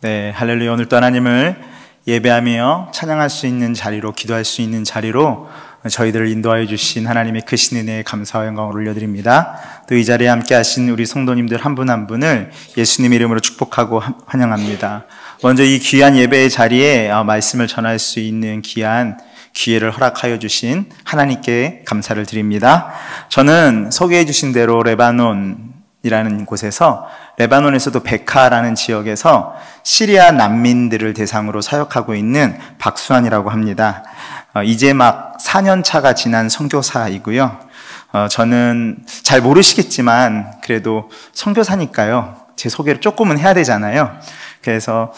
네, 할렐루야. 오늘도 하나님을 예배하며 찬양할 수 있는 자리로, 기도할 수 있는 자리로 저희들을 인도하여 주신 하나님의 크신 은혜에 감사와 영광을 올려드립니다. 또 이 자리에 함께 하신 우리 성도님들 한 분 한 분을 예수님 이름으로 축복하고 환영합니다. 먼저 이 귀한 예배의 자리에 말씀을 전할 수 있는 귀한 기회를 허락하여 주신 하나님께 감사를 드립니다. 저는 소개해 주신 대로 레바논이라는 곳에서, 레바논에서도 베카라는 지역에서 시리아 난민들을 대상으로 사역하고 있는 박수환이라고 합니다. 이제 막 4년 차가 지난 선교사이고요. 저는 잘 모르시겠지만 그래도 선교사니까요, 제 소개를 조금은 해야 되잖아요. 그래서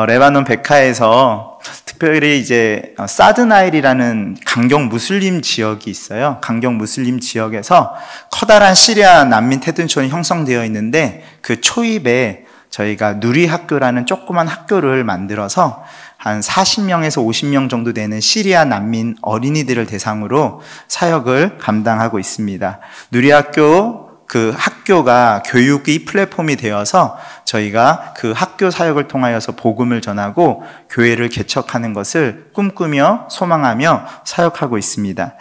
레바논 베카에서 특별히 이제 사드나일이라는 강경 무슬림 지역이 있어요. 강경 무슬림 지역에서 커다란 시리아 난민 태동촌이 형성되어 있는데, 그 초입에 저희가 누리학교라는 조그만 학교를 만들어서 한 40명에서 50명 정도 되는 시리아 난민 어린이들을 대상으로 사역을 감당하고 있습니다. 누리학교, 그 학교가 교육의 플랫폼이 되어서 저희가 그 학교 사역을 통하여서 복음을 전하고 교회를 개척하는 것을 꿈꾸며 소망하며 사역하고 있습니다.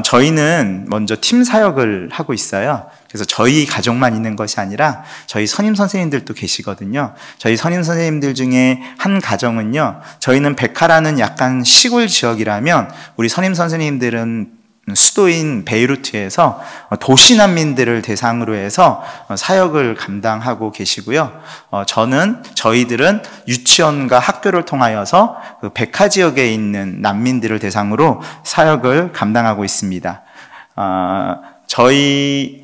저희는 먼저 팀 사역을 하고 있어요. 그래서 저희 가족만 있는 것이 아니라 저희 선임 선생님들도 계시거든요. 저희 선임 선생님들 중에 한 가정은요, 저희는 베카라는 약간 시골 지역이라면 우리 선임 선생님들은 수도인 베이루트에서 도시 난민들을 대상으로 해서 사역을 감당하고 계시고요. 저희들은 유치원과 학교를 통하여서 그 베카 지역에 있는 난민들을 대상으로 사역을 감당하고 있습니다. 저희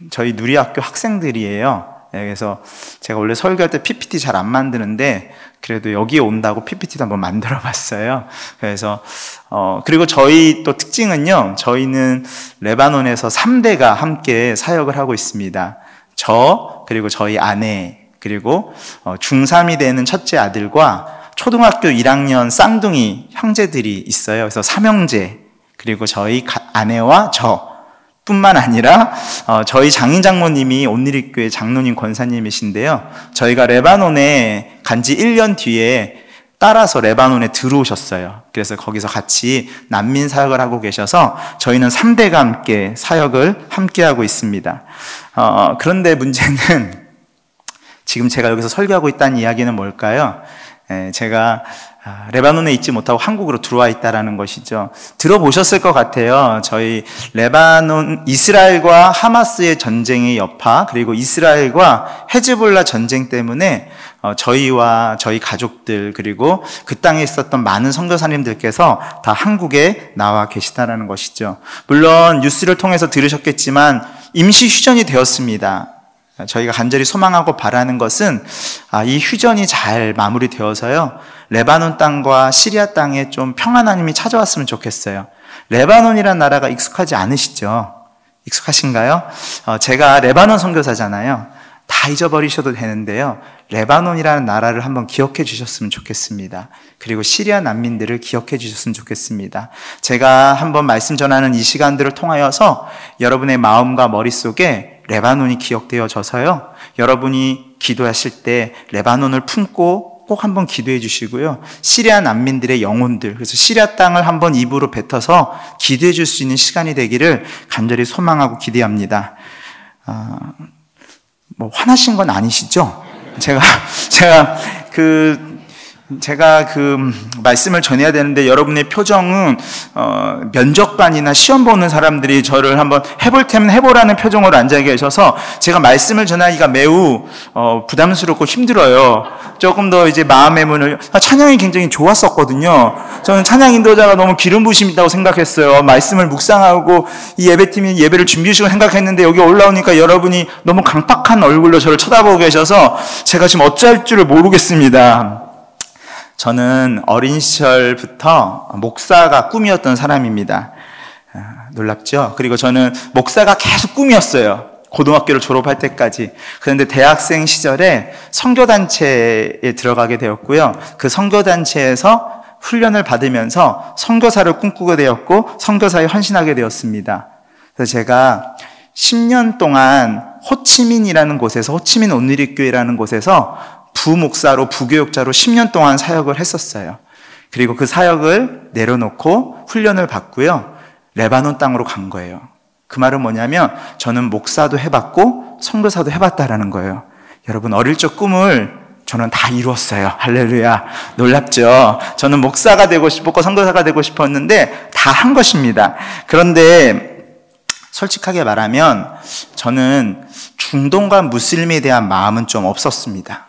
누리학교 학생들이에요. 그래서 제가 원래 설교할 때 PPT 잘 안 만드는데 그래도 여기에 온다고 PPT도 한번 만들어 봤어요. 그래서 그리고 저희 또 특징은요, 저희는 레바논에서 3대가 함께 사역을 하고 있습니다. 그리고 저희 아내, 그리고 중3이 되는 첫째 아들과 초등학교 1학년 쌍둥이 형제들이 있어요. 그래서 삼형제, 그리고 저희 아내와 뿐만 아니라 저희 장인 장모님이 온누리교회 장로님 권사님이신데요, 저희가 레바논에 간 지 1년 뒤에 따라서 레바논에 들어오셨어요. 그래서 거기서 같이 난민 사역을 하고 계셔서 저희는 3대가 함께 사역을 함께 하고 있습니다. 그런데 문제는 지금 제가 여기서 설교하고 있다는 이야기는 뭘까요? 제가 레바논에 있지 못하고 한국으로 들어와 있다라는 것이죠. 들어보셨을 것 같아요. 저희 레바논, 이스라엘과 하마스의 전쟁의 여파, 그리고 이스라엘과 헤즈볼라 전쟁 때문에 저희와 저희 가족들, 그리고 그 땅에 있었던 많은 선교사님들께서 다 한국에 나와 계시다라는 것이죠. 물론 뉴스를 통해서 들으셨겠지만 임시 휴전이 되었습니다. 저희가 간절히 소망하고 바라는 것은 이 휴전이 잘 마무리되어서요, 레바논 땅과 시리아 땅에 좀 평안함이 찾아왔으면 좋겠어요. 레바논이라는 나라가 익숙하지 않으시죠? 익숙하신가요? 제가 레바논 선교사잖아요. 다 잊어버리셔도 되는데요, 레바논이라는 나라를 한번 기억해 주셨으면 좋겠습니다. 그리고 시리아 난민들을 기억해 주셨으면 좋겠습니다. 제가 한번 말씀 전하는 이 시간들을 통하여서 여러분의 마음과 머릿속에 레바논이 기억되어져서요, 여러분이 기도하실 때 레바논을 품고 꼭 한번 기도해 주시고요, 시리아 난민들의 영혼들, 그래서 시리아 땅을 한번 입으로 뱉어서 기도해 줄 수 있는 시간이 되기를 간절히 소망하고 기대합니다. 화나신 건 아니시죠? 제가 그 말씀을 전해야 되는데 여러분의 표정은 면접반이나 시험 보는 사람들이 저를 한번 해볼 테면 해보라는 표정으로 앉아 계셔서 제가 말씀을 전하기가 매우 부담스럽고 힘들어요. 조금 더 이제 마음의 문을, 찬양이 굉장히 좋았었거든요. 저는 찬양 인도자가 너무 기름 부심이 있다고 생각했어요. 말씀을 묵상하고 이 예배팀이 예배를 준비해 주시고 생각했는데 여기 올라오니까 여러분이 너무 강팍한 얼굴로 저를 쳐다보고 계셔서 제가 지금 어찌할 줄을 모르겠습니다. 저는 어린 시절부터 목사가 꿈이었던 사람입니다. 놀랍죠? 그리고 저는 목사가 계속 꿈이었어요. 고등학교를 졸업할 때까지. 그런데 대학생 시절에 선교단체에 들어가게 되었고요. 그 선교단체에서 훈련을 받으면서 선교사를 꿈꾸게 되었고 선교사에 헌신하게 되었습니다. 그래서 제가 10년 동안 호치민이라는 곳에서, 호치민 온누리교회라는 곳에서 부목사로 부교육자로 10년 동안 사역을 했었어요. 그리고 그 사역을 내려놓고 훈련을 받고요, 레바논 땅으로 간 거예요. 그 말은 뭐냐면 저는 목사도 해봤고 선교사도 해봤다라는 거예요. 여러분, 어릴 적 꿈을 저는 다 이루었어요. 할렐루야. 놀랍죠? 저는 목사가 되고 싶었고 선교사가 되고 싶었는데 다 한 것입니다. 그런데 솔직하게 말하면 저는 중동과 무슬림에 대한 마음은 좀 없었습니다.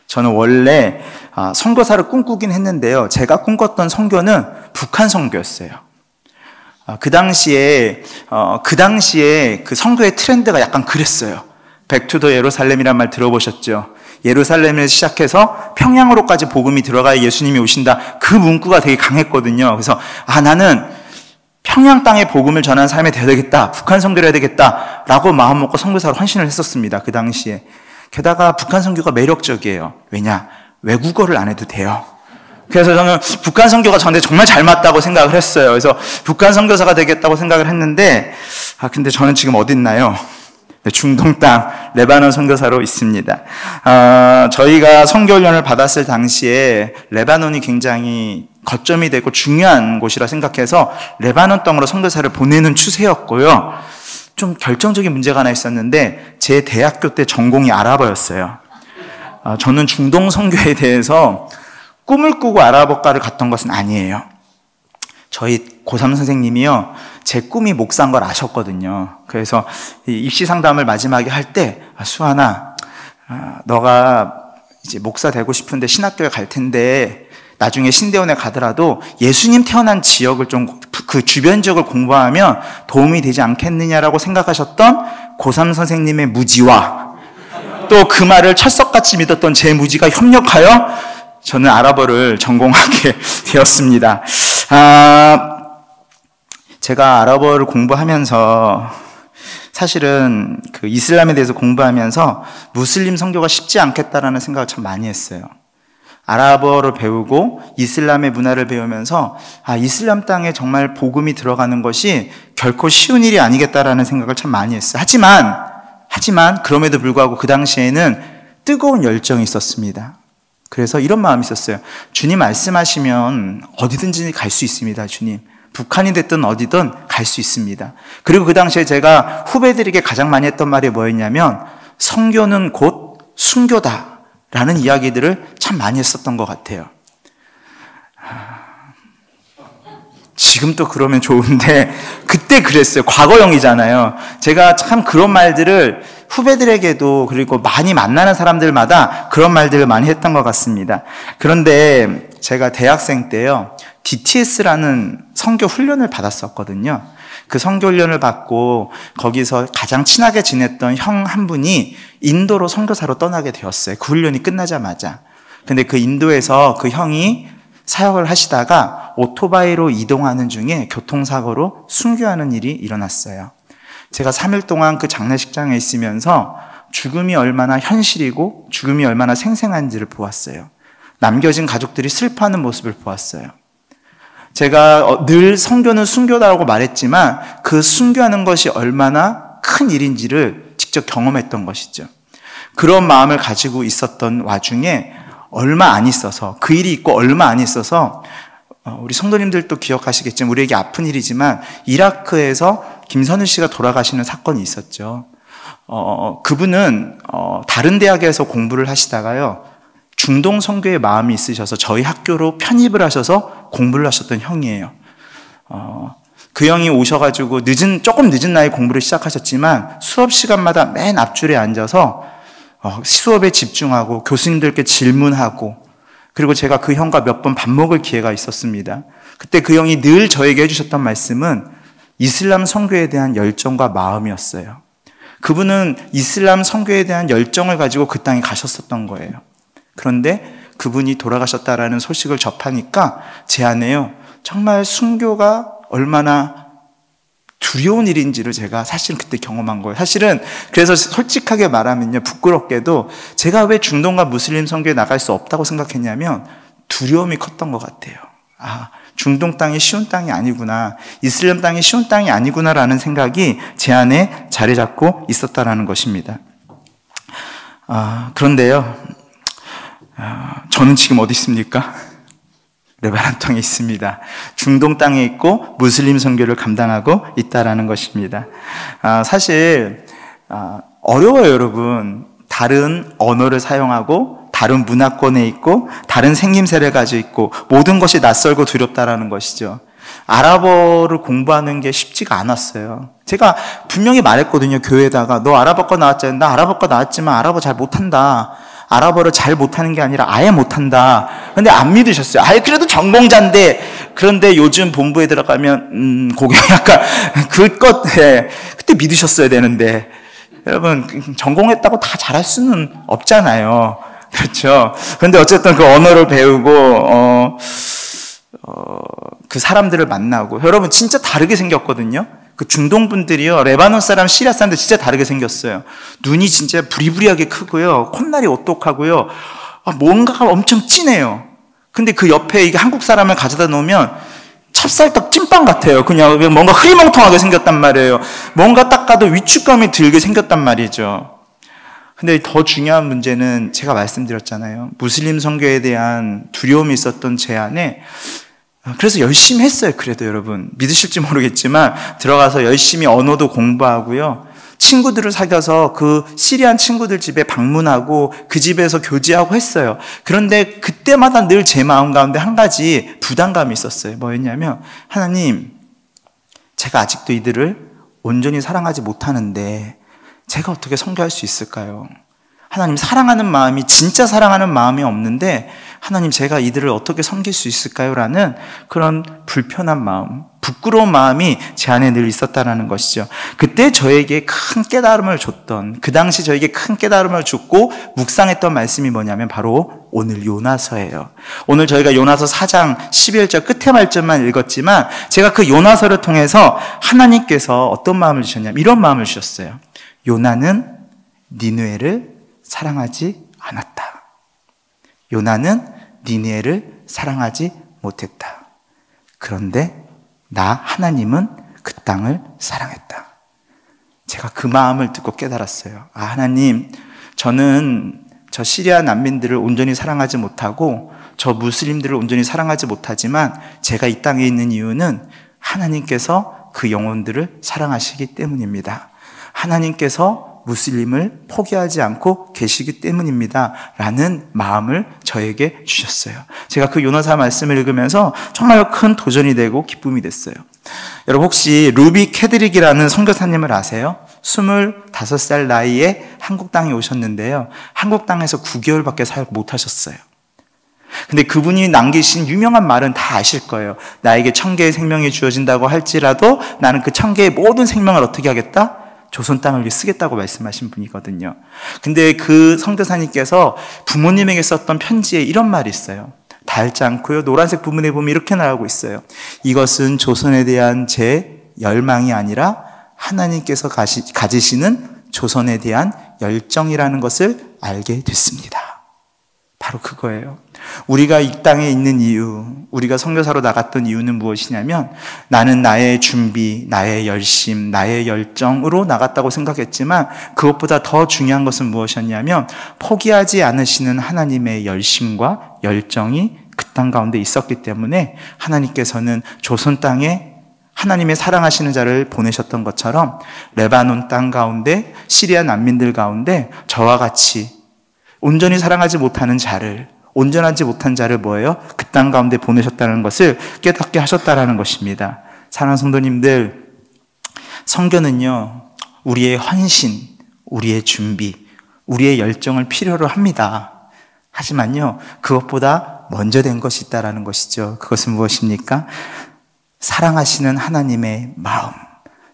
저는 원래 선교사를 꿈꾸긴 했는데요, 제가 꿈꿨던 선교는 북한 선교였어요. 그 당시에 그 선교의 트렌드가 약간 그랬어요. 백투더 예루살렘이란 말 들어보셨죠? 예루살렘을 시작해서 평양으로까지 복음이 들어가야 예수님이 오신다. 그 문구가 되게 강했거든요. 그래서 나는 평양 땅에 복음을 전하는 삶이 되어야 되겠다, 북한 선교를 해야 되겠다 라고 마음먹고 선교사로 헌신을 했었습니다. 그 당시에. 게다가 북한 선교가 매력적이에요. 왜냐? 외국어를 안 해도 돼요. 그래서 저는 북한 선교가 저한테 정말 잘 맞다고 생각을 했어요. 그래서 북한 선교사가 되겠다고 생각을 했는데 근데 저는 지금 어디 있나요? 중동 땅 레바논 선교사로 있습니다. 저희가 선교훈련을 받았을 당시에 레바논이 굉장히 거점이 되고 중요한 곳이라 생각해서 레바논 땅으로 선교사를 보내는 추세였고요. 좀 결정적인 문제가 하나 있었는데 제 대학교 때 전공이 아랍어였어요. 저는 중동 선교에 대해서 꿈을 꾸고 아랍어과를 갔던 것은 아니에요. 저희 고3 선생님이요, 제 꿈이 목사인 걸 아셨거든요. 그래서 입시 상담을 마지막에 할 때, 수아나, 너가 이제 목사 되고 싶은데 신학교에 갈 텐데 나중에 신대원에 가더라도 예수님 태어난 지역을 좀 그 주변 지역을 공부하면 도움이 되지 않겠느냐라고 생각하셨던 고3 선생님의 무지와 또 그 말을 철석같이 믿었던 제 무지가 협력하여 저는 아랍어를 전공하게 되었습니다. 제가 아랍어를 공부하면서 사실은 그 이슬람에 대해서 공부하면서 무슬림 선교가 쉽지 않겠다라는 생각을 참 많이 했어요. 아랍어를 배우고 이슬람의 문화를 배우면서 이슬람 땅에 정말 복음이 들어가는 것이 결코 쉬운 일이 아니겠다라는 생각을 참 많이 했어요. 하지만 그럼에도 불구하고 그 당시에는 뜨거운 열정이 있었습니다. 그래서 이런 마음이 있었어요. 주님 말씀하시면 어디든지 갈 수 있습니다. 주님. 북한이 됐든 어디든 갈 수 있습니다. 그리고 그 당시에 제가 후배들에게 가장 많이 했던 말이 뭐였냐면 선교는 곧 순교다 라는 이야기들을 참 많이 했었던 것 같아요. 지금 또 그러면 좋은데 그때 그랬어요. 과거형이잖아요. 제가 참 그런 말들을 후배들에게도 그리고 많이 만나는 사람들마다 그런 말들을 많이 했던 것 같습니다. 그런데 제가 대학생 때요, DTS라는 선교 훈련을 받았었거든요. 그 선교 훈련을 받고 거기서 가장 친하게 지냈던 형 한 분이 인도로 선교사로 떠나게 되었어요. 그 훈련이 끝나자마자. 근데 그 인도에서 그 형이 사역을 하시다가 오토바이로 이동하는 중에 교통사고로 순교하는 일이 일어났어요. 제가 3일 동안 그 장례식장에 있으면서 죽음이 얼마나 현실이고 죽음이 얼마나 생생한지를 보았어요. 남겨진 가족들이 슬퍼하는 모습을 보았어요. 제가 늘 선교는 순교다라고 말했지만 그 순교하는 것이 얼마나 큰 일인지를 직접 경험했던 것이죠. 그런 마음을 가지고 있었던 와중에 얼마 안 있어서, 그 일이 있고 얼마 안 있어서 우리 성도님들도 기억하시겠지만 우리에게 아픈 일이지만 이라크에서 김선우 씨가 돌아가시는 사건이 있었죠. 그분은 다른 대학에서 공부를 하시다가요, 중동 선교의 마음이 있으셔서 저희 학교로 편입을 하셔서 공부를 하셨던 형이에요. 그 형이 오셔가지고 조금 늦은 나이에 공부를 시작하셨지만 수업 시간마다 맨 앞줄에 앉아서 수업에 집중하고 교수님들께 질문하고, 그리고 제가 그 형과 몇 번 밥 먹을 기회가 있었습니다. 그때 그 형이 늘 저에게 해주셨던 말씀은 이슬람 선교에 대한 열정과 마음이었어요. 그분은 이슬람 선교에 대한 열정을 가지고 그 땅에 가셨었던 거예요. 그런데 그분이 돌아가셨다라는 소식을 접하니까 제 안에요, 정말 순교가 얼마나 두려운 일인지를 제가 사실 그때 경험한 거예요. 사실은 그래서 솔직하게 말하면요, 부끄럽게도 제가 왜 중동과 무슬림 선교에 나갈 수 없다고 생각했냐면 두려움이 컸던 것 같아요. 중동 땅이 쉬운 땅이 아니구나, 이슬람 땅이 쉬운 땅이 아니구나라는 생각이 제 안에 자리 잡고 있었다라는 것입니다. 그런데요, 저는 지금 어디 있습니까? 레바논 땅에 있습니다. 중동 땅에 있고 무슬림 선교를 감당하고 있다라는 것입니다. 사실 어려워요, 여러분. 다른 언어를 사용하고 다른 문화권에 있고 다른 생김새를 가지고 있고 모든 것이 낯설고 두렵다라는 것이죠. 아랍어를 공부하는 게 쉽지가 않았어요. 제가 분명히 말했거든요, 교회에다가. 너 아랍어과 나왔잖아. 나 아랍어과 나왔지만 아랍어 잘 못한다. 아랍어를 잘 못하는 게 아니라 아예 못한다. 근데 안 믿으셨어요. 그래도 전공자인데. 그런데 요즘 본부에 들어가면 그게 약간 그때 믿으셨어야 되는데. 여러분, 전공했다고 다 잘할 수는 없잖아요. 그렇죠? 근데 어쨌든 그 언어를 배우고 그 사람들을 만나고, 여러분 진짜 다르게 생겼거든요. 그 중동 분들이요, 레바논 사람, 시리아 사람들 진짜 다르게 생겼어요. 눈이 진짜 부리부리하게 크고요, 콧날이 오똑하고요, 뭔가가 엄청 진해요. 근데 그 옆에 이게 한국 사람을 가져다 놓으면 찹쌀떡 찐빵 같아요. 그냥 뭔가 흐리멍텅하게 생겼단 말이에요. 뭔가 딱 봐도 위축감이 들게 생겼단 말이죠. 근데 더 중요한 문제는 제가 말씀드렸잖아요. 무슬림 선교에 대한 두려움이 있었던 제 안에, 그래서 열심히 했어요. 그래도 여러분 믿으실지 모르겠지만 들어가서 열심히 언어도 공부하고요, 친구들을 사귀어서 그 시리안 친구들 집에 방문하고 그 집에서 교제하고 했어요. 그런데 그때마다 늘 제 마음 가운데 한 가지 부담감이 있었어요. 뭐였냐면, 하나님, 제가 아직도 이들을 온전히 사랑하지 못하는데 제가 어떻게 선교할 수 있을까요? 하나님, 사랑하는 마음이, 진짜 사랑하는 마음이 없는데 하나님, 제가 이들을 어떻게 섬길 수 있을까요? 라는 그런 불편한 마음, 부끄러운 마음이 제 안에 늘 있었다는 것이죠. 그때 저에게 큰 깨달음을 줬던, 그 당시 저에게 큰 깨달음을 줬고 묵상했던 말씀이 뭐냐면 바로 오늘 요나서예요. 오늘 저희가 요나서 4장 11절 끝에 말씀만 읽었지만 제가 그 요나서를 통해서 하나님께서 어떤 마음을 주셨냐면 이런 마음을 주셨어요. 요나는 니느웨를 사랑하지 않았다. 요나는 니느웨를 사랑하지 못했다. 그런데 나 하나님은 그 땅을 사랑했다. 제가 그 마음을 듣고 깨달았어요. 하나님, 저는 저 시리아 난민들을 온전히 사랑하지 못하고 저 무슬림들을 온전히 사랑하지 못하지만 제가 이 땅에 있는 이유는 하나님께서 그 영혼들을 사랑하시기 때문입니다. 하나님께서 무슬림을 포기하지 않고 계시기 때문입니다. 라는 마음을 저에게 주셨어요. 제가 그 요나서 말씀을 읽으면서 정말 큰 도전이 되고 기쁨이 됐어요. 여러분 혹시 루비 캐드릭이라는 선교사님을 아세요? 25살 나이에 한국 땅에 오셨는데요, 한국 땅에서 9개월밖에 사역 못 하셨어요. 근데 그분이 남기신 유명한 말은 다 아실 거예요. 나에게 1000개의 생명이 주어진다고 할지라도 나는 그 1000개의 모든 생명을 어떻게 하겠다? 조선 땅을 위해 쓰겠다고 말씀하신 분이거든요. 근데 그 선교사님께서 부모님에게 썼던 편지에 이런 말이 있어요. 닳지 않고요, 노란색 부분에 보면 이렇게 나오고 있어요. 이것은 조선에 대한 제 열망이 아니라 하나님께서 가지시는 조선에 대한 열정이라는 것을 알게 됐습니다. 바로 그거예요. 우리가 이 땅에 있는 이유, 우리가 선교사로 나갔던 이유는 무엇이냐면 나는 나의 준비, 나의 열심, 나의 열정으로 나갔다고 생각했지만 그것보다 더 중요한 것은 무엇이었냐면 포기하지 않으시는 하나님의 열심과 열정이 그 땅 가운데 있었기 때문에 하나님께서는 조선 땅에 하나님의 사랑하시는 자를 보내셨던 것처럼 레바논 땅 가운데 시리아 난민들 가운데 저와 같이 온전히 사랑하지 못하는 자를, 온전하지 못한 자를 뭐예요? 그 땅 가운데 보내셨다는 것을 깨닫게 하셨다라는 것입니다. 사랑하는 성도님들, 선교는요, 우리의 헌신, 우리의 준비, 우리의 열정을 필요로 합니다. 하지만요, 그것보다 먼저 된 것이 있다라는 것이죠. 그것은 무엇입니까? 사랑하시는 하나님의 마음,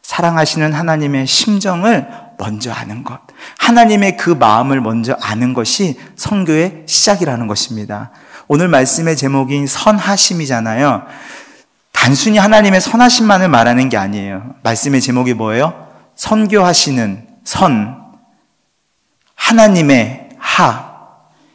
사랑하시는 하나님의 심정을 먼저 아는 것, 하나님의 그 마음을 먼저 아는 것이 선교의 시작이라는 것입니다. 오늘 말씀의 제목인 선하심이잖아요. 단순히 하나님의 선하심만을 말하는 게 아니에요. 말씀의 제목이 뭐예요? 선교하시는 선, 하나님의 하,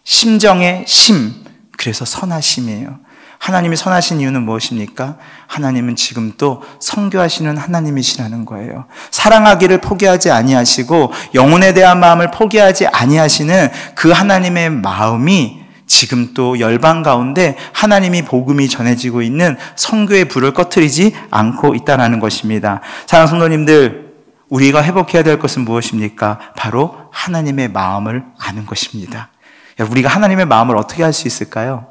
심정의 심, 그래서 선하심이에요. 하나님이 선하신 이유는 무엇입니까? 하나님은 지금 또 선교하시는 하나님이시라는 거예요. 사랑하기를 포기하지 아니하시고 영혼에 대한 마음을 포기하지 아니하시는 그 하나님의 마음이 지금 또 열방 가운데 하나님이 복음이 전해지고 있는 선교의 불을 꺼트리지 않고 있다는 것입니다. 사랑하는 성도님들, 우리가 회복해야 될 것은 무엇입니까? 바로 하나님의 마음을 아는 것입니다. 우리가 하나님의 마음을 어떻게 알 수 있을까요?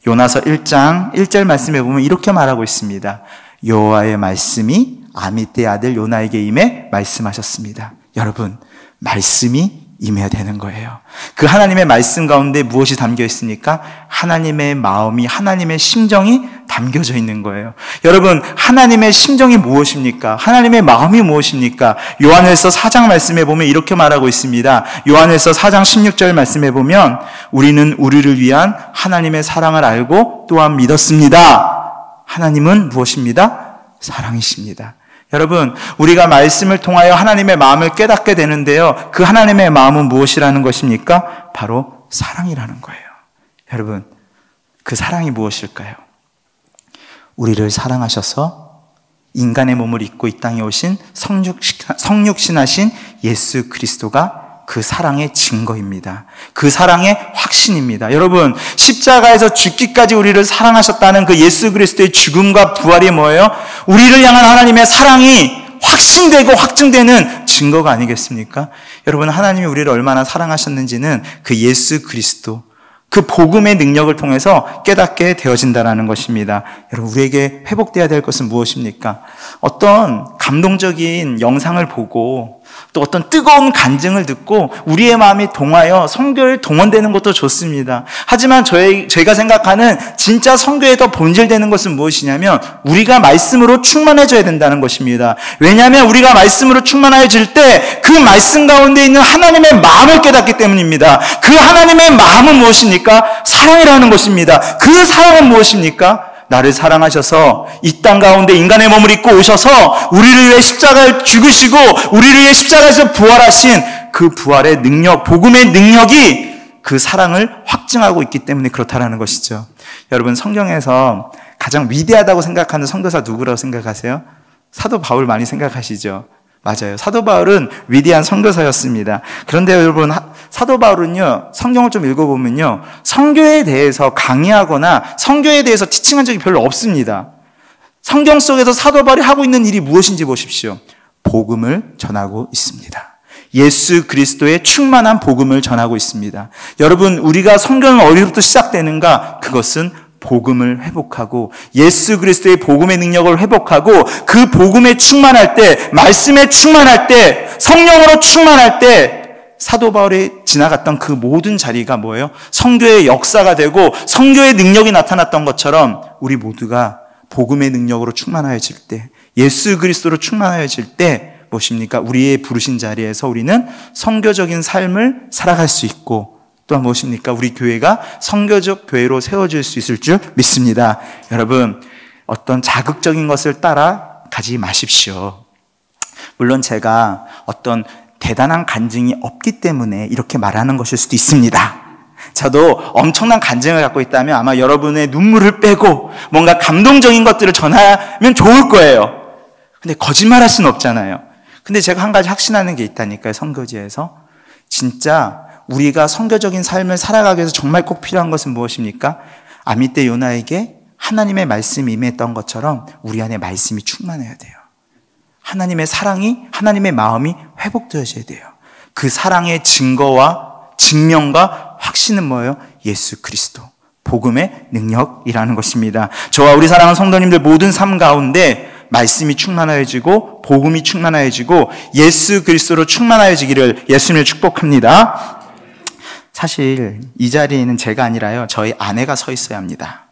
요나서 1장 1절 말씀에 보면 이렇게 말하고 있습니다. 여호와의 말씀이 아미떼의 아들 요나에게 임해 말씀하셨습니다. 여러분, 말씀이 임해야 되는 거예요. 그 하나님의 말씀 가운데 무엇이 담겨 있습니까? 하나님의 마음이, 하나님의 심정이 담겨져 있는 거예요. 여러분, 하나님의 심정이 무엇입니까? 하나님의 마음이 무엇입니까? 요한일서 4장 말씀에 보면 이렇게 말하고 있습니다. 요한일서 4장 16절 말씀에 보면 우리는 우리를 위한 하나님의 사랑을 알고 또한 믿었습니다. 하나님은 무엇입니다? 사랑이십니다. 여러분, 우리가 말씀을 통하여 하나님의 마음을 깨닫게 되는데요. 그 하나님의 마음은 무엇이라는 것입니까? 바로 사랑이라는 거예요. 여러분, 그 사랑이 무엇일까요? 우리를 사랑하셔서 인간의 몸을 입고 이 땅에 오신 성육신하신 예수 그리스도가 그 사랑의 증거입니다. 그 사랑의 확신입니다. 여러분, 십자가에서 죽기까지 우리를 사랑하셨다는 그 예수 그리스도의 죽음과 부활이 뭐예요? 우리를 향한 하나님의 사랑이 확신되고 확증되는 증거가 아니겠습니까? 여러분, 하나님이 우리를 얼마나 사랑하셨는지는 그 예수 그리스도, 그 복음의 능력을 통해서 깨닫게 되어진다는 것입니다. 여러분, 우리에게 회복되어야 될 것은 무엇입니까? 어떤 감동적인 영상을 보고 또 어떤 뜨거운 간증을 듣고 우리의 마음이 동하여 선교에 동원되는 것도 좋습니다. 하지만 저희가 생각하는 진짜 선교에 더 본질되는 것은 무엇이냐면 우리가 말씀으로 충만해져야 된다는 것입니다. 왜냐하면 우리가 말씀으로 충만해질 때 그 말씀 가운데 있는 하나님의 마음을 깨닫기 때문입니다. 그 하나님의 마음은 무엇입니까? 사랑이라는 것입니다. 그 사랑은 무엇입니까? 나를 사랑하셔서 이 땅 가운데 인간의 몸을 입고 오셔서 우리를 위해 십자가를 죽으시고 우리를 위해 십자가에서 부활하신 그 부활의 능력, 복음의 능력이 그 사랑을 확증하고 있기 때문에 그렇다라는 것이죠. 여러분, 성경에서 가장 위대하다고 생각하는 선교사 누구라고 생각하세요? 사도 바울 많이 생각하시죠? 맞아요. 사도 바울은 위대한 선교사였습니다. 그런데 여러분, 사도 바울은요, 성경을 좀 읽어보면요, 선교에 대해서 강의하거나 선교에 대해서 티칭한 적이 별로 없습니다. 성경 속에서 사도 바울이 하고 있는 일이 무엇인지 보십시오. 복음을 전하고 있습니다. 예수 그리스도의 충만한 복음을 전하고 있습니다. 여러분, 우리가 선교는 어디부터 시작되는가? 그것은 복음을 회복하고 예수 그리스도의 복음의 능력을 회복하고 그 복음에 충만할 때, 말씀에 충만할 때, 성령으로 충만할 때 사도 바울이 지나갔던 그 모든 자리가 뭐예요? 선교의 역사가 되고 선교의 능력이 나타났던 것처럼 우리 모두가 복음의 능력으로 충만하여질 때, 예수 그리스도로 충만하여질 때 무엇입니까? 우리의 부르신 자리에서 우리는 선교적인 삶을 살아갈 수 있고 또한 무엇입니까? 우리 교회가 선교적 교회로 세워질 수 있을 줄 믿습니다. 여러분, 어떤 자극적인 것을 따라가지 마십시오. 물론 제가 어떤 대단한 간증이 없기 때문에 이렇게 말하는 것일 수도 있습니다. 저도 엄청난 간증을 갖고 있다면 아마 여러분의 눈물을 빼고 뭔가 감동적인 것들을 전하면 좋을 거예요. 근데 거짓말할 수는 없잖아요. 근데 제가 한 가지 확신하는 게 있다니까요. 선교지에서 진짜 우리가 선교적인 삶을 살아가기 위해서 정말 꼭 필요한 것은 무엇입니까? 아미떼 요나에게 하나님의 말씀이 임했던 것처럼 우리 안에 말씀이 충만해야 돼요. 하나님의 사랑이, 하나님의 마음이 회복되어져야 돼요. 그 사랑의 증거와 증명과 확신은 뭐예요? 예수 그리스도, 복음의 능력이라는 것입니다. 저와 우리 사랑하는 성도님들 모든 삶 가운데 말씀이 충만하여지고 복음이 충만하여지고 예수 그리스도로 충만하여지기를 예수님을 축복합니다. 사실 이 자리에는 제가 아니라요, 저희 아내가 서 있어야 합니다.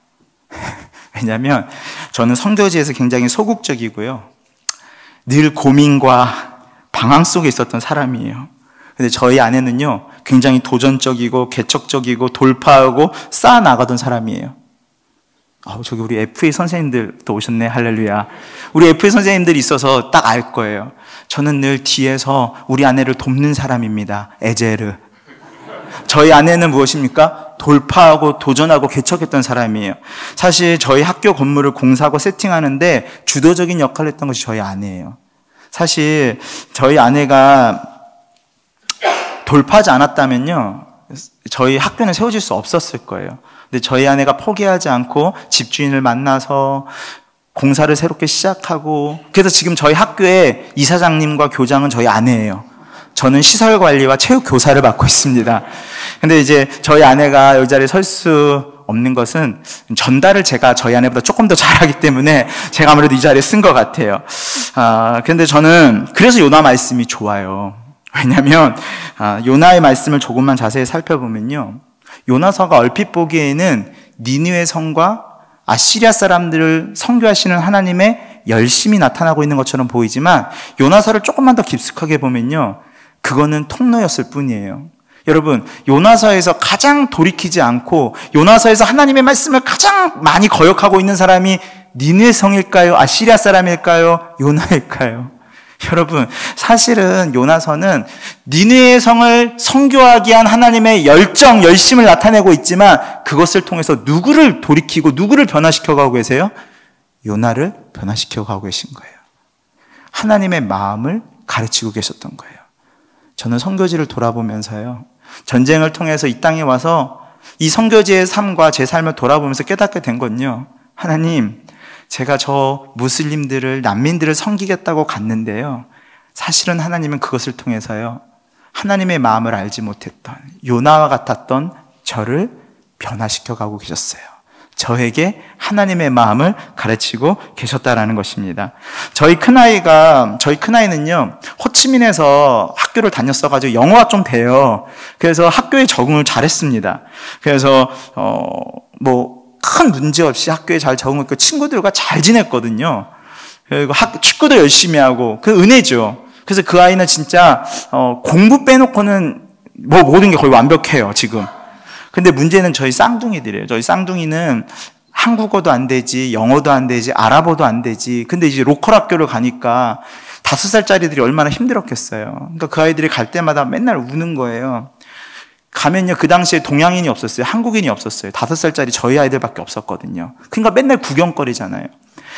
왜냐하면 저는 선교지에서 굉장히 소극적이고요, 늘 고민과 방황 속에 있었던 사람이에요. 근데 저희 아내는요, 굉장히 도전적이고 개척적이고 돌파하고 쌓아나가던 사람이에요. 저기 우리 FA 선생님들 또 오셨네. 할렐루야. 우리 FA 선생님들이 있어서 딱 알 거예요. 저는 늘 뒤에서 우리 아내를 돕는 사람입니다. 에제르. 저희 아내는 무엇입니까? 돌파하고 도전하고 개척했던 사람이에요. 사실 저희 학교 건물을 공사하고 세팅하는데 주도적인 역할을 했던 것이 저희 아내예요. 사실 저희 아내가 돌파하지 않았다면요, 저희 학교는 세워질 수 없었을 거예요. 근데 저희 아내가 포기하지 않고 집주인을 만나서 공사를 새롭게 시작하고, 그래서 지금 저희 학교의 이사장님과 교장은 저희 아내예요. 저는 시설 관리와 체육 교사를 맡고 있습니다. 근데 이제 저희 아내가 이 자리에 설 수 없는 것은 전달을 제가 저희 아내보다 조금 더 잘하기 때문에 제가 아무래도 이 자리에 쓴 것 같아요. 근데 저는 그래서 요나 말씀이 좋아요. 왜냐하면 요나의 말씀을 조금만 자세히 살펴보면요, 요나서가 얼핏 보기에는 니느웨 성과 아시리아 사람들을 선교하시는 하나님의 열심이 나타나고 있는 것처럼 보이지만, 요나서를 조금만 더 깊숙하게 보면요, 그거는 통로였을 뿐이에요. 여러분, 요나서에서 가장 돌이키지 않고 요나서에서 하나님의 말씀을 가장 많이 거역하고 있는 사람이 니느웨 성일까요? 아시리아 사람일까요? 요나일까요? 여러분, 사실은 요나서는 니느웨 성을 선교하기 위한 하나님의 열정, 열심을 나타내고 있지만, 그것을 통해서 누구를 돌이키고 누구를 변화시켜 가고 계세요? 요나를 변화시켜 가고 계신 거예요. 하나님의 마음을 가르치고 계셨던 거예요. 저는 선교지를 돌아보면서요, 전쟁을 통해서 이 땅에 와서 이 선교지의 삶과 제 삶을 돌아보면서 깨닫게 된 건요, 하나님, 제가 저 무슬림들을, 난민들을 섬기겠다고 갔는데요, 사실은 하나님은 그것을 통해서요, 하나님의 마음을 알지 못했던 요나와 같았던 저를 변화시켜 가고 계셨어요. 저에게 하나님의 마음을 가르치고 계셨다라는 것입니다. 저희 큰아이는요, 호치민에서 학교를 다녔어가지고 영어가 좀 돼요. 그래서 학교에 적응을 잘했습니다. 그래서 큰 문제 없이 학교에 잘 적응했고 친구들과 잘 지냈거든요. 그리고 축구도 열심히 하고, 그 은혜죠. 그래서 그 아이는 진짜 공부 빼놓고는 모든 게 거의 완벽해요, 지금. 근데 문제는 저희 쌍둥이들이에요. 저희 쌍둥이는 한국어도 안 되지, 영어도 안 되지, 아랍어도 안 되지. 근데 이제 로컬 학교를 가니까 5살짜리들이 얼마나 힘들었겠어요. 그러니까 그 아이들이 갈 때마다 맨날 우는 거예요. 가면요, 그 당시에 동양인이 없었어요. 한국인이 없었어요. 5살짜리 저희 아이들밖에 없었거든요. 그러니까 맨날 구경거리잖아요.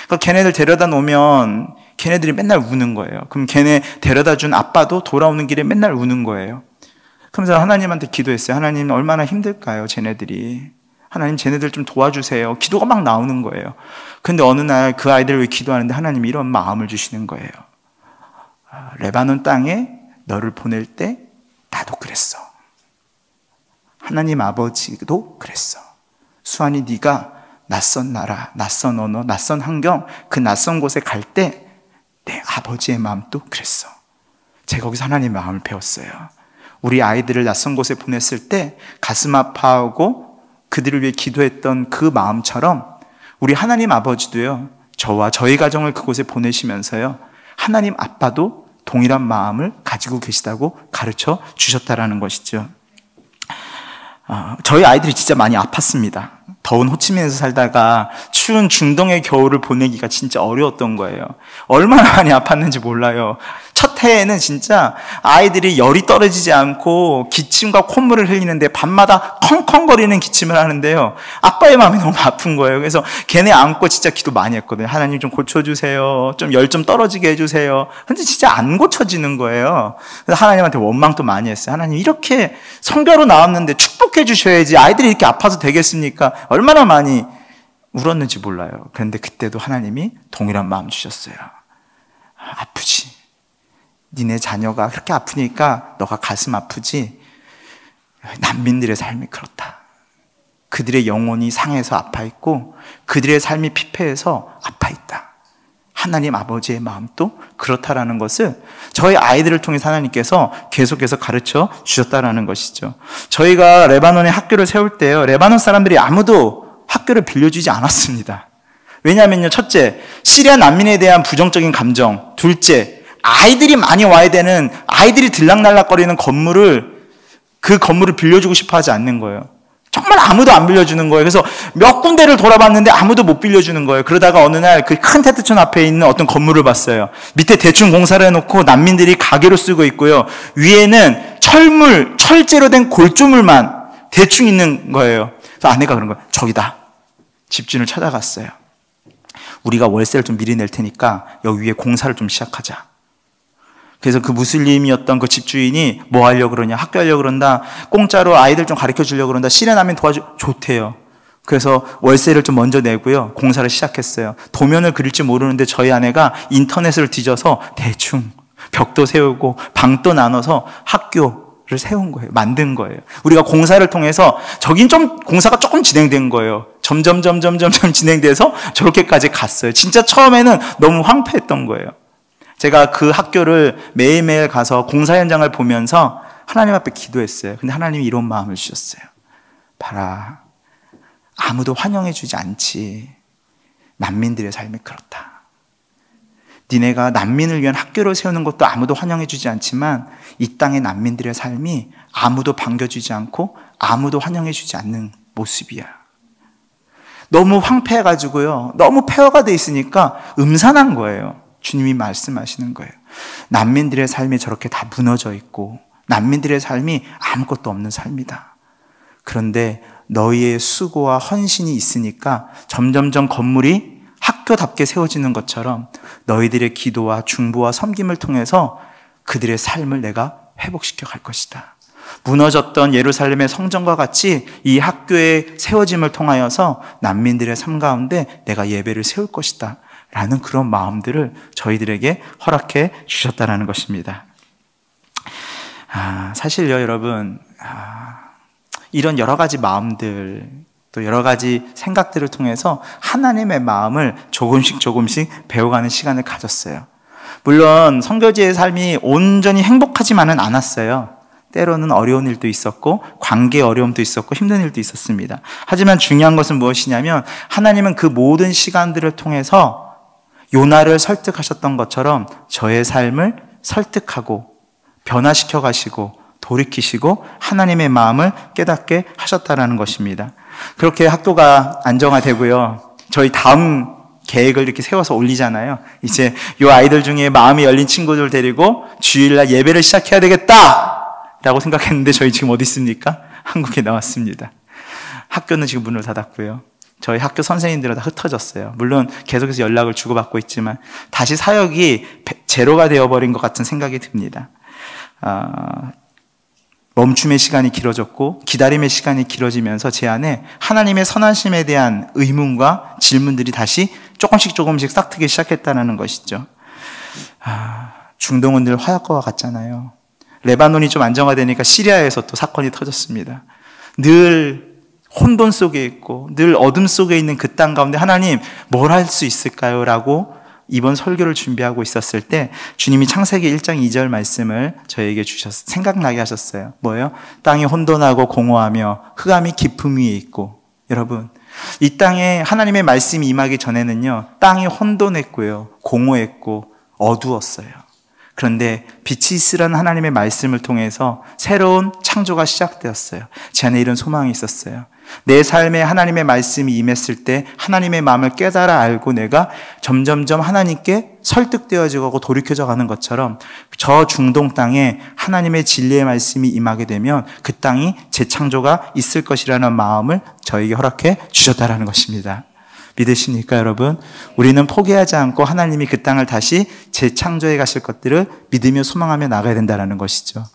그러니까 걔네들 데려다 놓으면 걔네들이 맨날 우는 거예요. 그럼 걔네 데려다 준 아빠도 돌아오는 길에 맨날 우는 거예요. 그러면서 하나님한테 기도했어요. 하나님, 얼마나 힘들까요, 쟤네들이. 하나님, 쟤네들 좀 도와주세요. 기도가 막 나오는 거예요. 근데 어느 날 그 아이들을 위해 기도하는데 하나님이 이런 마음을 주시는 거예요. 레바논 땅에 너를 보낼 때 나도 그랬어. 하나님 아버지도 그랬어. 수환이, 네가 낯선 나라, 낯선 언어, 낯선 환경, 그 낯선 곳에 갈 때 내 아버지의 마음도 그랬어. 제가 거기서 하나님의 마음을 배웠어요. 우리 아이들을 낯선 곳에 보냈을 때 가슴 아파하고 그들을 위해 기도했던 그 마음처럼 우리 하나님 아버지도요, 저와 저희 가정을 그곳에 보내시면서요, 하나님 아빠도 동일한 마음을 가지고 계시다고 가르쳐 주셨다라는 것이죠. 저희 아이들이 진짜 많이 아팠습니다. 더운 호치민에서 살다가 추운 중동의 겨울을 보내기가 진짜 어려웠던 거예요. 얼마나 많이 아팠는지 몰라요. 첫 해에는 진짜 아이들이 열이 떨어지지 않고 기침과 콧물을 흘리는데 밤마다 컹컹거리는 기침을 하는데요, 아빠의 마음이 너무 아픈 거예요. 그래서 걔네 안고 진짜 기도 많이 했거든요. 하나님 좀 고쳐주세요. 좀 열 좀 떨어지게 해주세요. 근데 진짜 안 고쳐지는 거예요. 그래서 하나님한테 원망도 많이 했어요. 하나님, 이렇게 성교로 나왔는데 축복해 주셔야지, 아이들이 이렇게 아파서 되겠습니까? 얼마나 많이 울었는지 몰라요. 그런데 그때도 하나님이 동일한 마음 주셨어요. 아프지. 니네 자녀가 그렇게 아프니까 너가 가슴 아프지. 난민들의 삶이 그렇다. 그들의 영혼이 상해서 아파있고 그들의 삶이 피폐해서 아파있다. 하나님 아버지의 마음도 그렇다라는 것을 저희 아이들을 통해서 하나님께서 계속해서 가르쳐 주셨다라는 것이죠. 저희가 레바논에 학교를 세울 때요, 레바논 사람들이 아무도 학교를 빌려주지 않았습니다. 왜냐하면요, 첫째, 시리아 난민에 대한 부정적인 감정. 둘째, 아이들이 많이 와야 되는, 아이들이 들락날락거리는 그 건물을 빌려주고 싶어 하지 않는 거예요. 정말 아무도 안 빌려주는 거예요. 그래서 몇 군데를 돌아봤는데 아무도 못 빌려주는 거예요. 그러다가 어느 날 그 큰 테트촌 앞에 있는 어떤 건물을 봤어요. 밑에 대충 공사를 해놓고 난민들이 가게로 쓰고 있고요, 위에는 철제로 된 골조물만 대충 있는 거예요. 그래서 아내가 그런 거예요. 저기다. 집주인을 찾아갔어요. 우리가 월세를 좀 미리 낼 테니까 여기 위에 공사를 좀 시작하자. 그래서 그 무슬림이었던 그 집주인이 뭐 하려고 그러냐, 학교 하려고 그런다, 공짜로 아이들 좀 가르쳐 주려고 그런다, 실현하면 좋대요. 그래서 월세를 좀 먼저 내고요, 공사를 시작했어요. 도면을 그릴 줄 모르는데 저희 아내가 인터넷을 뒤져서 대충 벽도 세우고 방도 나눠서 학교를 세운 거예요. 만든 거예요. 우리가 공사를 통해서 저긴 좀 공사가 조금 진행된 거예요. 점점 진행돼서 저렇게까지 갔어요. 진짜 처음에는 너무 황폐했던 거예요. 제가 그 학교를 매일매일 가서 공사 현장을 보면서 하나님 앞에 기도했어요. 근데 하나님이 이런 마음을 주셨어요. 봐라, 아무도 환영해 주지 않지. 난민들의 삶이 그렇다. 니네가 난민을 위한 학교를 세우는 것도 아무도 환영해 주지 않지만 이 땅의 난민들의 삶이 아무도 반겨주지 않고 아무도 환영해 주지 않는 모습이야. 너무 황폐해가지고요, 너무 폐허가 돼 있으니까 음산한 거예요. 주님이 말씀하시는 거예요. 난민들의 삶이 저렇게 다 무너져 있고 난민들의 삶이 아무것도 없는 삶이다. 그런데 너희의 수고와 헌신이 있으니까 점점점 건물이 학교답게 세워지는 것처럼 너희들의 기도와 중보와 섬김을 통해서 그들의 삶을 내가 회복시켜 갈 것이다. 무너졌던 예루살렘의 성전과 같이 이 학교의 세워짐을 통하여서 난민들의 삶 가운데 내가 예배를 세울 것이다 라는 그런 마음들을 저희들에게 허락해 주셨다는 것입니다. 사실요, 여러분, 이런 여러 가지 마음들, 또 여러 가지 생각들을 통해서 하나님의 마음을 조금씩 배워가는 시간을 가졌어요. 물론 선교지의 삶이 온전히 행복하지만은 않았어요. 때로는 어려운 일도 있었고 관계의 어려움도 있었고 힘든 일도 있었습니다. 하지만 중요한 것은 무엇이냐면 하나님은 그 모든 시간들을 통해서 요나를 설득하셨던 것처럼 저의 삶을 설득하고 변화시켜 가시고 돌이키시고 하나님의 마음을 깨닫게 하셨다는 것입니다. 그렇게 학교가 안정화되고요, 저희 다음 계획을 이렇게 세워서 올리잖아요. 이제 이 아이들 중에 마음이 열린 친구들 데리고 주일날 예배를 시작해야 되겠다 라고 생각했는데 저희 지금 어디 있습니까? 한국에 나왔습니다. 학교는 지금 문을 닫았고요, 저희 학교 선생님들은 다 흩어졌어요. 물론 계속해서 연락을 주고받고 있지만 다시 사역이 제로가 되어버린 것 같은 생각이 듭니다. 멈춤의 시간이 길어졌고 기다림의 시간이 길어지면서 제 안에 하나님의 선하심에 대한 의문과 질문들이 다시 조금씩 싹트기 시작했다는 것이죠. 중동은 늘 화약고와 같잖아요. 레바논이 좀 안정화되니까 시리아에서 또 사건이 터졌습니다. 늘 혼돈 속에 있고 늘 어둠 속에 있는 그 땅 가운데 하나님 뭘 할 수 있을까요? 라고 이번 설교를 준비하고 있었을 때 주님이 창세기 1장 2절 말씀을 저에게 생각나게 하셨어요. 뭐예요? 땅이 혼돈하고 공허하며 흑암이 깊음 위에 있고. 여러분, 이 땅에 하나님의 말씀이 임하기 전에는요, 땅이 혼돈했고요, 공허했고 어두웠어요. 그런데 빛이 있으라는 하나님의 말씀을 통해서 새로운 창조가 시작되었어요. 제 안에 이런 소망이 있었어요. 내 삶에 하나님의 말씀이 임했을 때 하나님의 마음을 깨달아 알고 내가 점점점 하나님께 설득되어지고 돌이켜져 가는 것처럼 저 중동 땅에 하나님의 진리의 말씀이 임하게 되면 그 땅이 재창조가 있을 것이라는 마음을 저에게 허락해 주셨다는 것입니다. 믿으십니까, 여러분? 우리는 포기하지 않고 하나님이 그 땅을 다시 재창조해 가실 것들을 믿으며 소망하며 나가야 된다는 것이죠.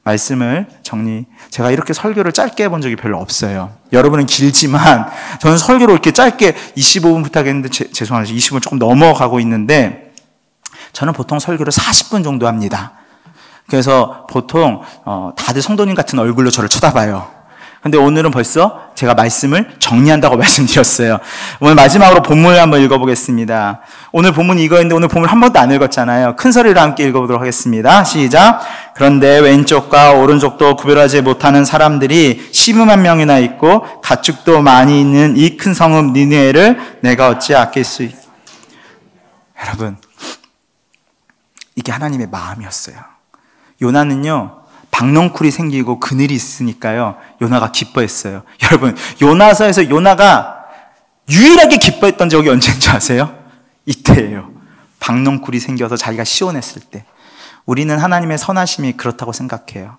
말씀을 제가 이렇게 설교를 짧게 해본 적이 별로 없어요. 여러분은 길지만 저는 설교를 이렇게 짧게 25분 부탁했는데 죄송합니다. 20분 조금 넘어가고 있는데 저는 보통 설교를 40분 정도 합니다. 그래서 보통 다들 성도님 같은 얼굴로 저를 쳐다봐요. 근데 오늘은 벌써 제가 말씀을 정리한다고 말씀드렸어요. 오늘 마지막으로 본문을 한번 읽어보겠습니다. 오늘 본문이 이거였는데 오늘 본문 한 번도 안 읽었잖아요. 큰 소리로 함께 읽어보도록 하겠습니다. 시작. 그런데 왼쪽과 오른쪽도 구별하지 못하는 사람들이 12만 명이나 있고 가축도 많이 있는 이 큰 성읍 니느웨를 내가 어찌 아낄 수 있... 여러분, 이게 하나님의 마음이었어요. 요나는요, 박넝쿨이 생기고 그늘이 있으니까요, 요나가 기뻐했어요. 여러분, 요나서에서 요나가 유일하게 기뻐했던 적이 언제인지 아세요? 이때예요. 박넝쿨이 생겨서 자기가 시원했을 때. 우리는 하나님의 선하심이 그렇다고 생각해요.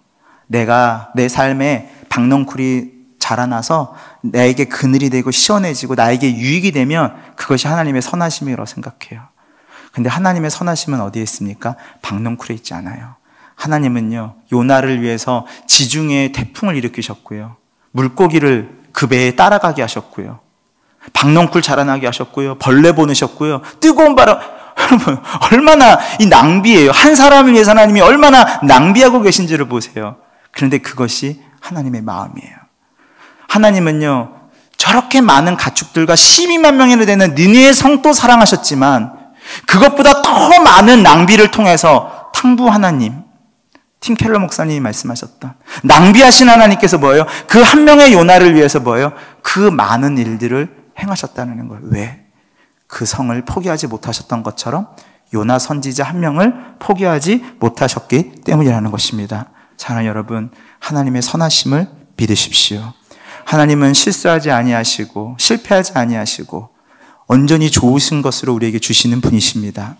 내가 내 삶에 박넝쿨이 자라나서 나에게 그늘이 되고 시원해지고 나에게 유익이 되면 그것이 하나님의 선하심이라고 생각해요. 근데 하나님의 선하심은 어디에 있습니까? 박넝쿨에 있지 않아요. 하나님은요, 요나를 위해서 지중해에 태풍을 일으키셨고요, 물고기를 그 배에 따라가게 하셨고요, 박넝쿨 자라나게 하셨고요, 벌레 보내셨고요, 뜨거운 바람. 여러분, 얼마나 이 낭비예요. 한 사람을 위해서 하나님이 얼마나 낭비하고 계신지를 보세요. 그런데 그것이 하나님의 마음이에요. 하나님은요, 저렇게 많은 가축들과 12만 명이나 되는 느네의 성도 사랑하셨지만 그것보다 더 많은 낭비를 통해서 탕부 하나님, 팀 켈러 목사님이 말씀하셨던 낭비하신 하나님께서 뭐예요? 그 한 명의 요나를 위해서 뭐예요? 그 많은 일들을 행하셨다는 거예요. 왜? 그 성을 포기하지 못하셨던 것처럼 요나 선지자 한 명을 포기하지 못하셨기 때문이라는 것입니다. 사랑하는 여러분, 하나님의 선하심을 믿으십시오. 하나님은 실수하지 아니하시고 실패하지 아니하시고 온전히 좋으신 것으로 우리에게 주시는 분이십니다.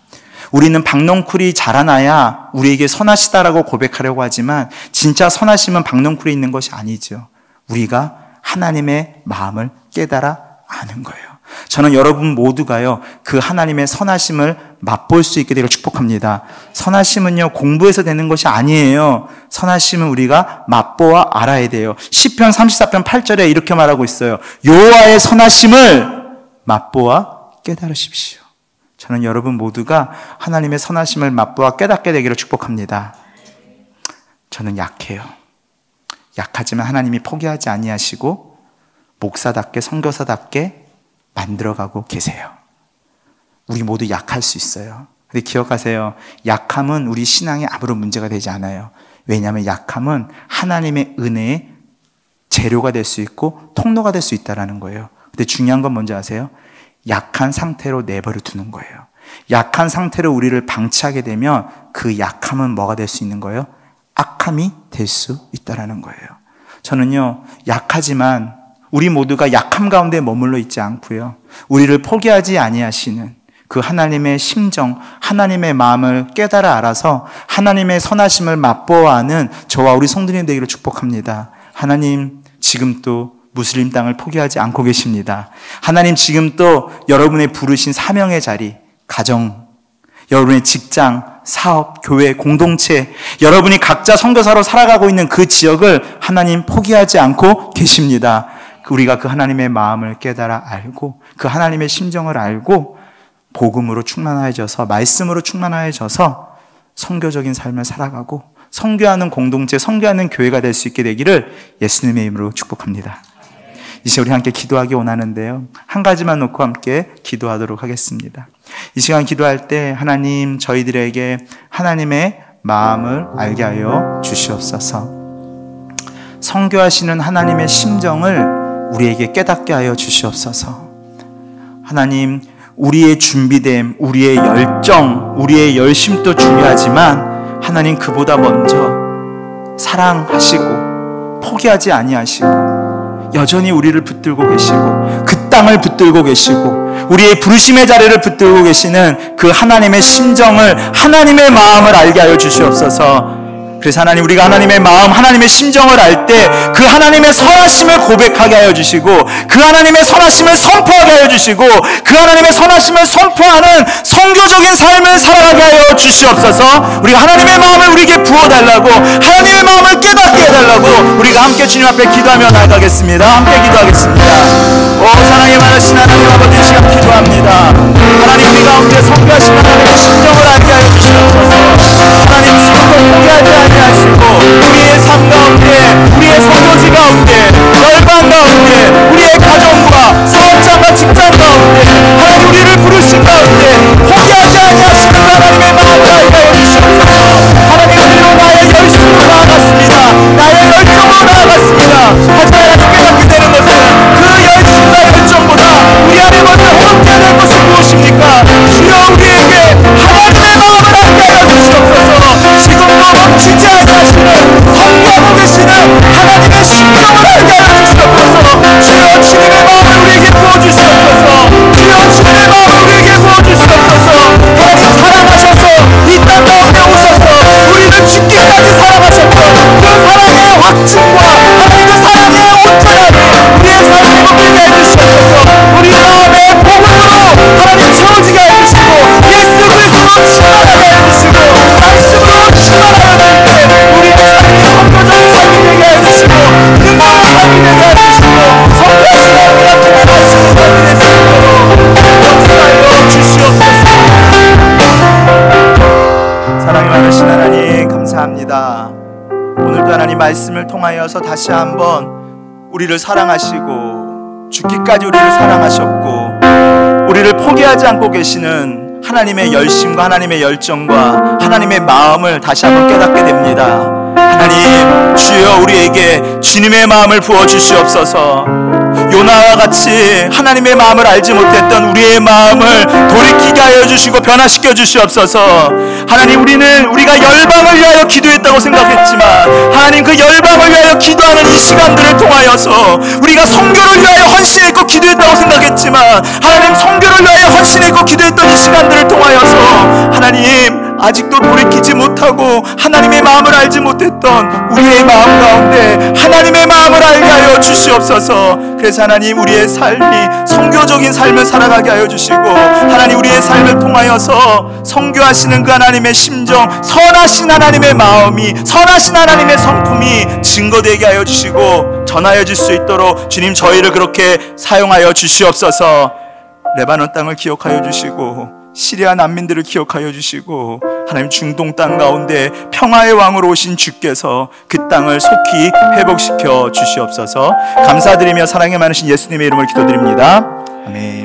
우리는 박넝쿨이 자라나야 우리에게 선하시다라고 고백하려고 하지만 진짜 선하심은 박넝쿨에 있는 것이 아니죠. 우리가 하나님의 마음을 깨달아 아는 거예요. 저는 여러분 모두가요, 그 하나님의 선하심을 맛볼 수 있게 되기를 축복합니다. 선하심은요, 공부해서 되는 것이 아니에요. 선하심은 우리가 맛보아 알아야 돼요. 시편 34편 8절에 이렇게 말하고 있어요. 여호와의 선하심을 맛보아 깨달으십시오. 저는 여러분 모두가 하나님의 선하심을 맛보아 깨닫게 되기를 축복합니다. 저는 약해요. 약하지만 하나님이 포기하지 아니하시고 목사답게 선교사답게 만들어가고 계세요. 우리 모두 약할 수 있어요. 근데 기억하세요. 약함은 우리 신앙에 아무런 문제가 되지 않아요. 왜냐하면 약함은 하나님의 은혜의 재료가 될 수 있고 통로가 될 수 있다는 거예요. 근데 중요한 건 뭔지 아세요? 약한 상태로 내버려 두는 거예요. 약한 상태로 우리를 방치하게 되면 그 약함은 뭐가 될 수 있는 거예요? 악함이 될 수 있다는 거예요. 저는요, 약하지만 우리 모두가 약함 가운데 머물러 있지 않고요, 우리를 포기하지 아니하시는 그 하나님의 심정, 하나님의 마음을 깨달아 알아서 하나님의 선하심을 맛보아 아는 저와 우리 성도님 되기를 축복합니다. 하나님 지금 또 무슬림 땅을 포기하지 않고 계십니다. 하나님 지금 또 여러분의 부르신 사명의 자리, 가정, 여러분의 직장, 사업, 교회, 공동체, 여러분이 각자 선교사로 살아가고 있는 그 지역을 하나님 포기하지 않고 계십니다. 우리가 그 하나님의 마음을 깨달아 알고 그 하나님의 심정을 알고 복음으로 충만해져서, 말씀으로 충만해져서 선교적인 삶을 살아가고 선교하는 공동체, 선교하는 교회가 될 수 있게 되기를 예수님의 이름으로 축복합니다. 이제 우리 함께 기도하기 원하는데요, 한 가지만 놓고 함께 기도하도록 하겠습니다. 이 시간 기도할 때 하나님, 저희들에게 하나님의 마음을 알게 하여 주시옵소서. 선교하시는 하나님의 심정을 우리에게 깨닫게 하여 주시옵소서. 하나님, 우리의 준비됨, 우리의 열정, 우리의 열심도 중요하지만 하나님 그보다 먼저 사랑하시고 포기하지 아니하시고 여전히 우리를 붙들고 계시고 그 땅을 붙들고 계시고 우리의 부르심의 자리를 붙들고 계시는 그 하나님의 심정을, 하나님의 마음을 알게 하여 주시옵소서. 그래서 하나님, 우리가 하나님의 마음, 하나님의 심정을 알 때 그 하나님의 선하심을 고백하게 하여 주시고 그 하나님의 선하심을 선포하게 하여 주시고 그 하나님의 선하심을 선포하는 선교적인 삶을 살아가게 하여 주시옵소서. 우리가 하나님의 마음을 우리에게 부어달라고, 하나님의 마음을 깨닫게 해달라고 우리가 함께 주님 앞에 기도하며 나아가겠습니다. 함께 기도하겠습니다. 오 사랑이 많으신 하나님 아버지, 시간 기도합니다. 하나님, 우리 가운데 선교하신 하나님의 심정을 알게 하여 주시옵소서. 하나님, 지금도 포기하지 아니하시고 우리의 삶 가운데, 우리의 선교지 가운데, 열방 가운데, 우리의 가정과 사업장과 직장 가운데 하나님 우리를 부르신 가운데 포기하지 아니하시는 하나님의 마음을 알게 하여 주시옵소서. 하나님, 우리로 나의 열심으로 나아갔습니다. 나의 열정으로 나아갔습니다. 하지만 하나님 깨닫게 되는 것은 그 열심과 열정보다 우리 안에 먼저 회복해야 될 것은 무엇입니까? 주여, 우리에게 하나님의 마음을 알게 하여 주시옵소서. 지금도 멈추지 아니하시는, 선교하고 계시는 하나님의 심정을 알게 하여 주시옵소서. 주여, 주님의 마음을 우리에게 부어주시옵소서. 말씀을 통하여서 다시 한번 우리를 사랑하시고 죽기까지 우리를 사랑하셨고 우리를 포기하지 않고 계시는 하나님의 열심과 하나님의 열정과 하나님의 마음을 다시 한번 깨닫게 됩니다. 하나님, 주여 우리에게 주님의 마음을 부어주시옵소서. 요나와 같이 하나님의 마음을 알지 못했던 우리의 마음을 돌이키게 하여 주시고 변화시켜 주시옵소서. 하나님, 우리가 열방을 위하여 기도했다고 생각했지만 하나님, 그 열방을 위하여 기도하는 이 시간들을 통하여서 우리가 선교를 위하여 헌신했고 기도했다고 생각했지만 하나님, 선교를 위하여 헌신했고 기도했던 이 시간들을 통하여서 하나님, 아직도 돌이키지 못하고 하나님의 마음을 알지 못했던 우리의 마음 가운데 하나님의 마음을 알게 하여 주시옵소서. 그래서 하나님, 우리의 삶이 선교적인 삶을 살아가게 하여 주시고 하나님, 우리의 삶을 통하여서 선교하시는 그 하나님의 심정, 선하신 하나님의 마음이, 선하신 하나님의 성품이 증거되게 하여 주시고 전하여질 수 있도록 주님, 저희를 그렇게 사용하여 주시옵소서. 레바논 땅을 기억하여 주시고 시리아 난민들을 기억하여 주시고 하나님, 중동 땅 가운데 평화의 왕으로 오신 주께서 그 땅을 속히 회복시켜 주시옵소서. 감사드리며 사랑에 많으신 예수님의 이름을 기도드립니다. 아멘.